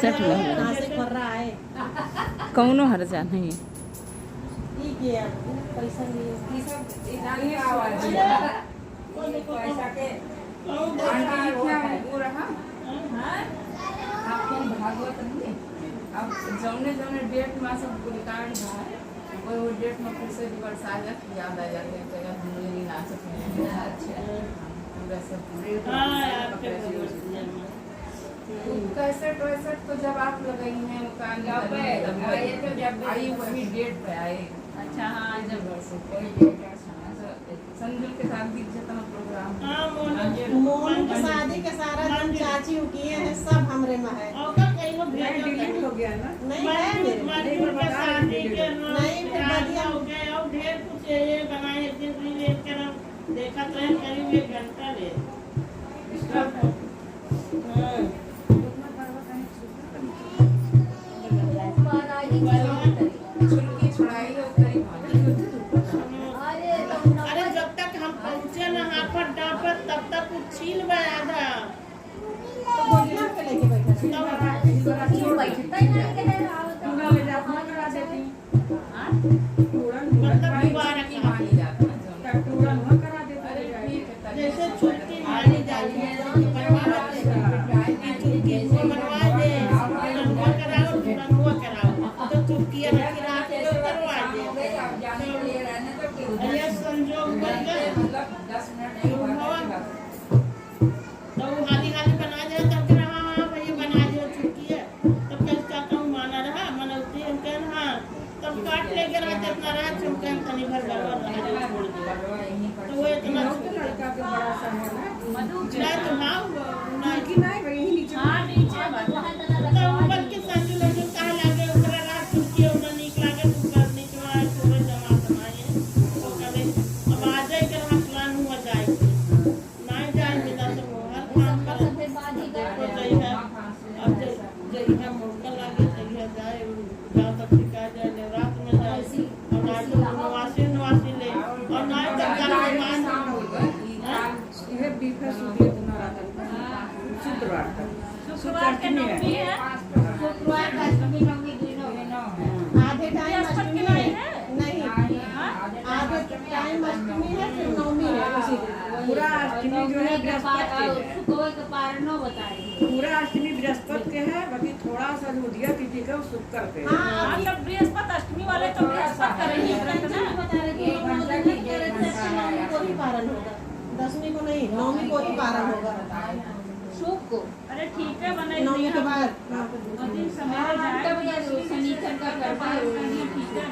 61 कहाँ से कर रहा है कौनो हर्जा नहीं। ठीक है पैसा नहीं पैसा के भागवत नहीं अब जौने जौने डेट में सब रिकॉर्ड है वो डेट में फिर से रिवर्स आ जाते याद आ जाते हैं तो यार हम लोग नहीं ना सकते। अच्छा पूरा सब कैसेट वैसेट तो जब आप लगाई हैं आई वही डेट पे आए। अच्छा हाँ जब कोई डेट संजुल के साथ भी जितना प्रोग्राम मोनू की शादी के सारा दिन चाची किए हैं सब हमरे में है डिलीट हो गया ना नहीं है मेरे शादी के नहीं फिर बढ़िया हो गया और ढेर कुछ ये बनाए एक दिन भी लेट कर देखा तो है करीब 1 घंटा ले छुड़ाई और करीब अरे जब तक हम पहुंचे ना हाफत डाफत तब तक कुछ छील में आधा तो बोलिया के लेके दोबारा की मानी जैसे छुट्टी मानी जाती है बनवा दे बनवा कराओ तो छुट्टियां रखी रात को करवा दे ये संजोग बन गए तो हाली हाली बना दे तब कि हाँ भाई बना दो छुट्टी है तब कैसा कहूँ माना रहा मनौती हम कह हाँ तब काट ले गया रात इतना रात चुमकन तनी भर गड़बड़ रहा छोड़ दिया तो वो इतना लड़का के बड़ा सा है ना ना तो हाँ ना कि नहीं भाई यही नीचे हाँ नीचे तो ऊपर के संजू लोग जो कहा लागे ऊपर रात छुट्टी है उन्हें निकला के ऊपर नीचे वाला छोड़े जमा समाये तो कहे अब आ जाए कर हम प्लान हुआ जाए ना जाए मिला तो वो हर काम कर देखो सही है अब जही है मौका लागे सही है जाए जहाँ तक टिका जाए रात में जाए और ना तो नवासी ले और ना तक कर मान ये बीफे सुबह बना रहा शुक्रवार शुक्रवार के नौमी है शुक्रवार का अष्टमी नवमी दिन आधे टाइम अष्टमी है नहीं आधे टाइम अष्टमी है फिर नवमी है उसी दिन पूरा अष्टमी जो है बृहस्पति के पारणो बताएंगे पूरा अष्टमी बृहस्पति के है बाकी थोड़ा सा जो दिया तिथि का शुक्र पे हाँ जब बृहस्पति अष्टमी वाले तो बृहस्पति करेंगे व्रत ना बता रहे नवमी को ही पारण होगा 10वीं को नहीं 9वीं को ही पारण होगा शुभ को अरे ठीक है बना 9वीं के बाद दिन समय जाए शनिचर का करवा ठीक है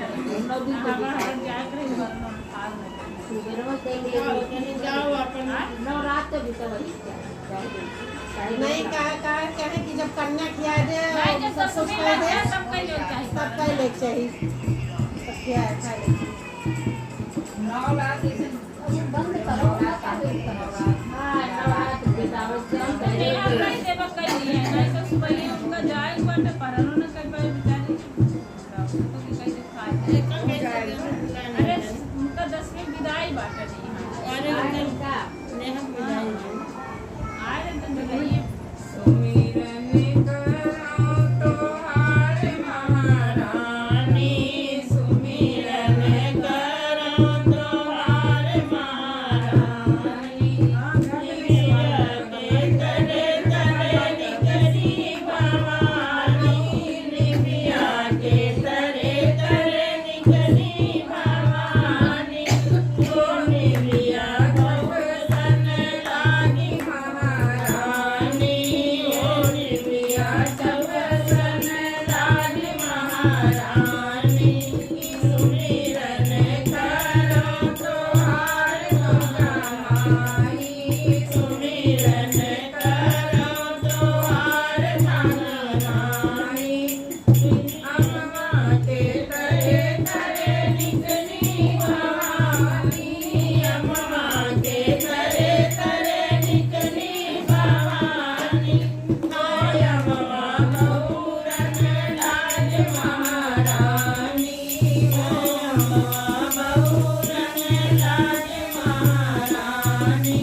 जाओ अपन नवरात्र भी तो वही नहीं कहा कि जब कन्या खिया दे सब कुछ कर दे तब का ले चाहिए तब क्या है 9 लाख बंद करो हाँ नवरात्र बिताओ अरे उनका 10वीं विदाई बाटा नहीं सुमिरन करो तोहार महारानी सुमिरन करो तोहार महारानी करे करे निकरी भवानी निमिया के तरे करे निकरी भवानी ओ निमिया भगवन लागी महारानी ओ निमिया भगवन लागी महारानी सुमिरन करो तोहार गंगामाई सुमिरन करो तोहार गंगामाई अम्मा के तरे तरे निकली भवानी अम्मा के तरे तरे निकली भवानी आय अम्मा बहुरन लाज महारानी अम्मा बहुरन लाज महारानी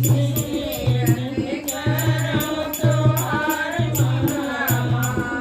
सुमिरन करो तोहार गंगामाई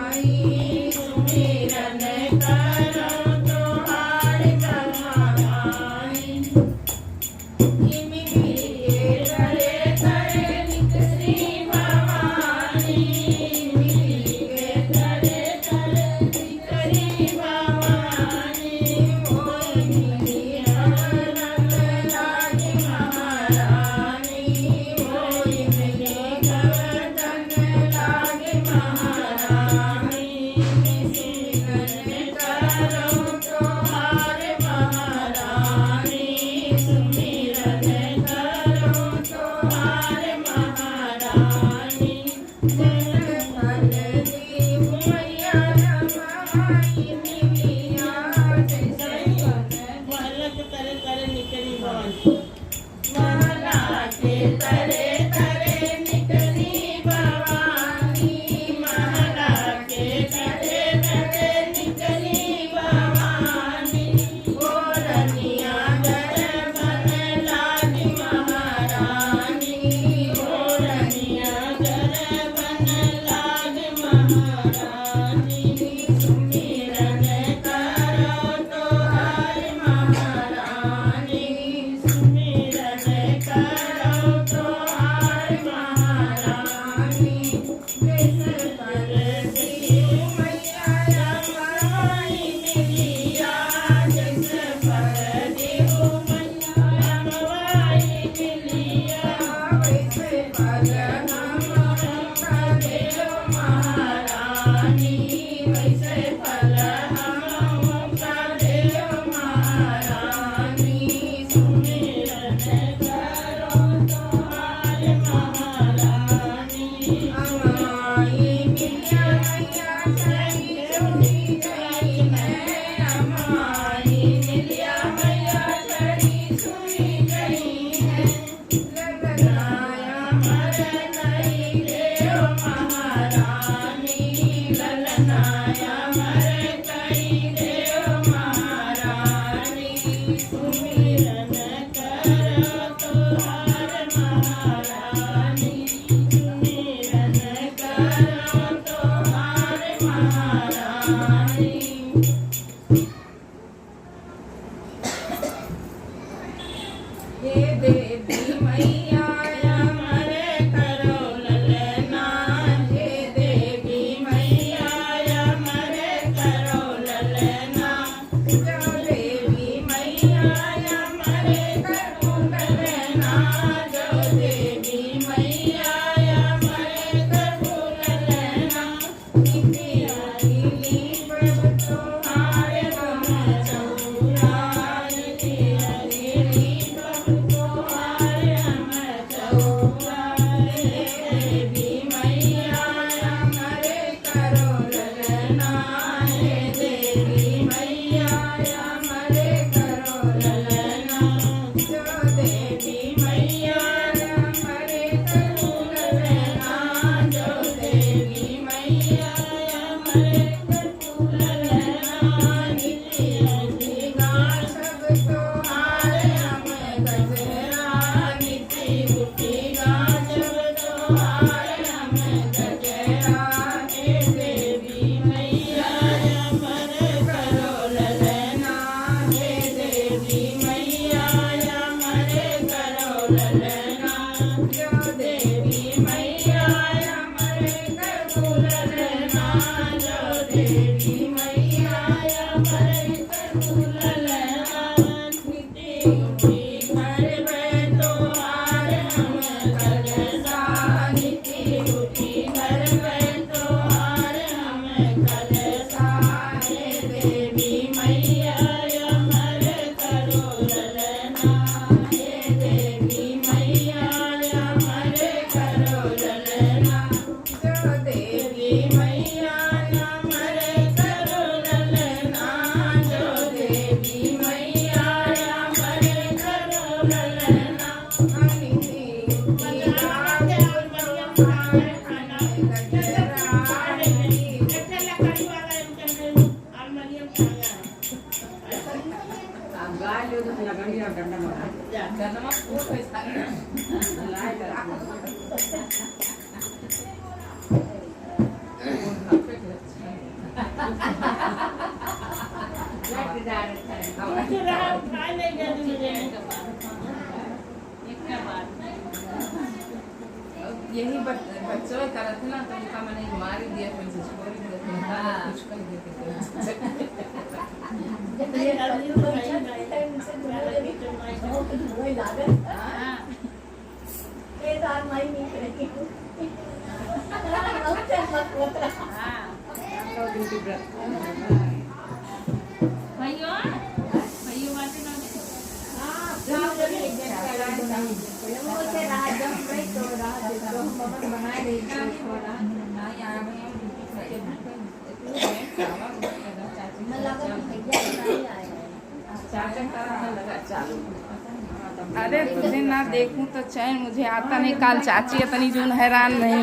यही बच्चों का थे ना, तो उनका मैंने मार ही दिया, फिर से छोड़ ही दिया, कुछ कर देते थे। अरे तुझे ना देखूं तो चैन मुझे आता नहीं, काल चाची इतनी जून हैरान नहीं।